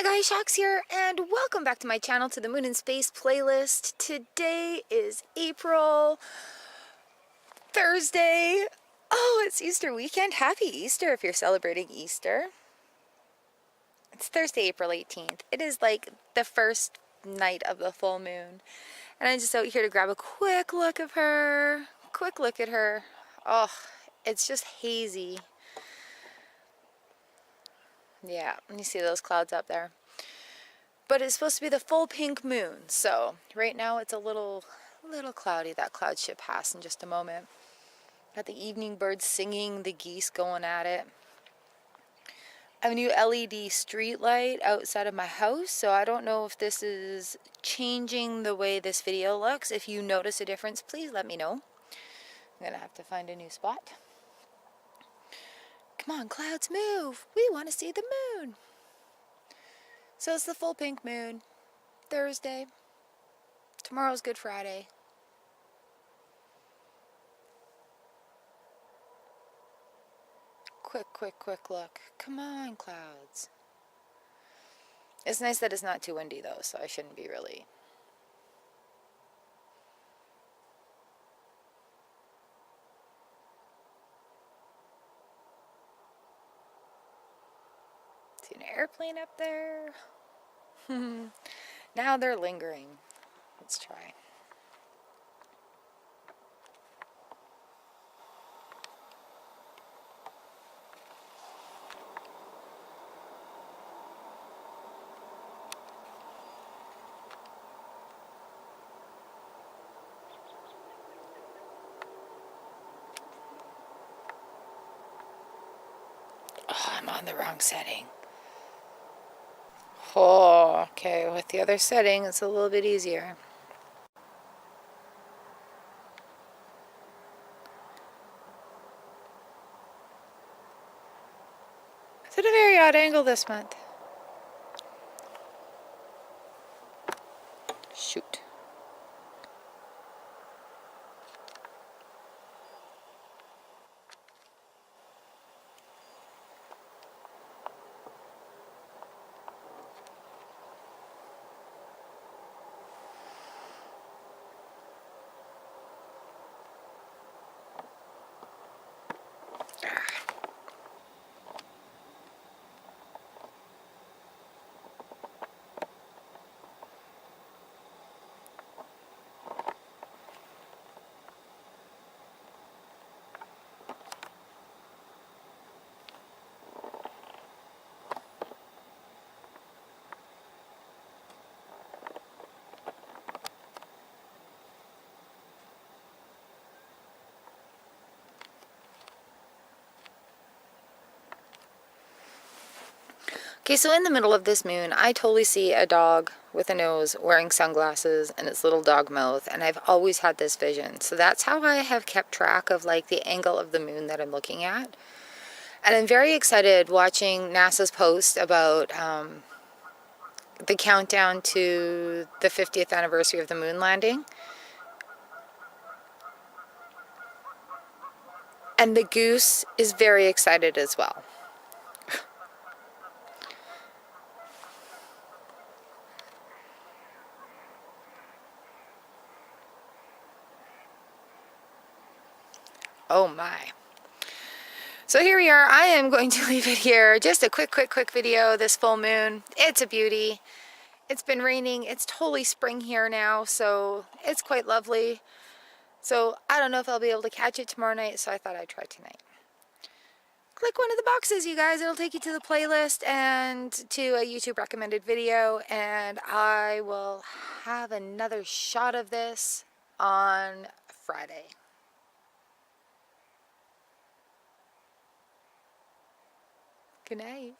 guys, Chox here, and welcome back to my channel, to the Moon and Space playlist. Today is April, Thursday. Oh, it's Easter weekend. Happy Easter if you're celebrating Easter. It's Thursday, April 18th. It is like the first night of the full moon. And I'm just out here to grab a quick look of her. Quick look at her. Oh, it's just hazy. Yeah, you see those clouds up there. But it's supposed to be the full pink moon, so right now it's a little cloudy. That cloud should pass in just a moment. Got the evening birds singing, the geese going at it. I have a new LED street light outside of my house, so I don't know if this is changing the way this video looks. If you notice a difference, please let me know. I'm gonna have to find a new spot. Come on, clouds, move! We want to see the moon! So it's the full pink moon, Thursday. Tomorrow's Good Friday. Quick look. Come on, clouds. It's nice that it's not too windy though, so I shouldn't be really. See an airplane up there? Now they're lingering. Let's try. Oh, I'm on the wrong setting. Oh, okay, with the other setting, it's a little bit easier. It's at a very odd angle this month. Shoot. Okay, so in the middle of this moon, I totally see a dog with a nose wearing sunglasses and its little dog mouth, and I've always had this vision. So that's how I have kept track of like the angle of the moon that I'm looking at. And I'm very excited watching NASA's post about the countdown to the 50th anniversary of the moon landing. And the goose is very excited as well. Oh my. So here we are. I am going to leave it here. Just a quick video. This full moon. It's a beauty. It's been raining. It's totally spring here now, so it's quite lovely. So I don't know if I'll be able to catch it tomorrow night, so I thought I'd try tonight. Click one of the boxes, you guys. It'll take you to the playlist and to a YouTube recommended video, and I will have another shot of this on Friday. Good night.